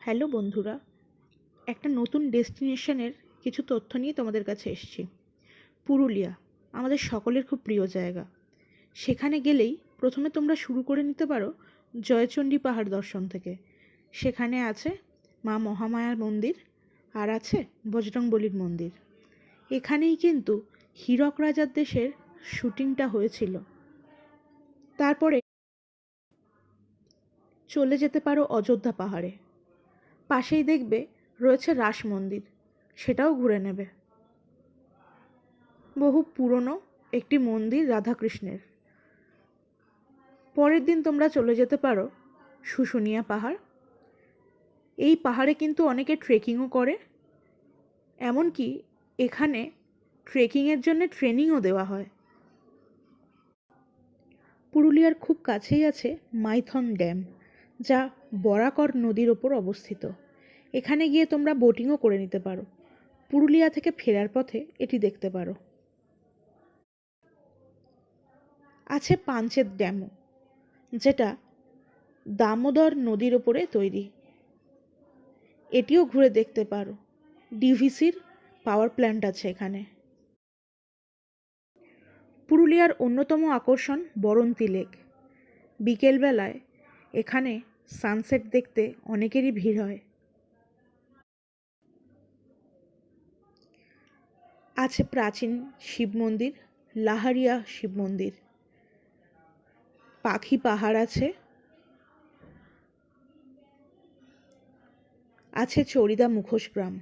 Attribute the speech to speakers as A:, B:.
A: Hello বন্ধুরা, একটা নতুন ডেস্টিনেশনের কিছু তথ্য নিয়ে তোমাদের কাছে এসেছি। পুরুলিয়া আমাদের সকলের খুব প্রিয় জায়গা। সেখানে গেলেই প্রথমে তোমরা শুরু করে নিতে পারো জয়চণ্ডী পাহাড় দর্শন থেকে। সেখানে আছে মা মহামায়ার মন্দির আর আছে বজরংবলীর মন্দির। এখানেই কিন্তু হীরক রাজার দেশের শুটিংটা হয়েছিল। তারপরে চলে যেতে পারো অযোধ্যা পাহাড়ে। পাশেই দেখবে রয়েছে রাস মন্দির, সেটাও ঘুরে নেবে। বহু পুরনো একটি মন্দির রাধাকৃষ্ণের। পরের দিন তোমরা চলে যেতে পারো শুশুনিয়া পাহাড়। এই পাহাড়ে কিন্তু অনেকে ট্রেকিংও করে, এমনকি এখানে ট্রেকিংয়ের জন্য ট্রেনিংও দেওয়া হয়। পুরুলিয়ার খুব কাছেই আছে মাইথন ড্যাম, যা বরাকর নদীর ওপর অবস্থিত। এখানে গিয়ে তোমরা বোটিংও করে নিতে পারো। পুরুলিয়া থেকে ফেরার পথে এটি দেখতে পারো। আছে পাঞ্চেত ড্যামও, যেটা দামোদর নদীর ওপরে তৈরি। এটিও ঘুরে দেখতে পারো। ডিভিসির পাওয়ার প্ল্যান্ট আছে এখানে। পুরুলিয়ার অন্যতম আকর্ষণ বরন্তি লেক। বিকেলবেলায় এখানে সানসেট দেখতে অনেকেরই ভিড় হয়। আছে প্রাচীন শিব মন্দির, লাহারিয়া শিব মন্দির। পাখি পাহাড় আছে। আছে চরিদা মুখোশ গ্রাম।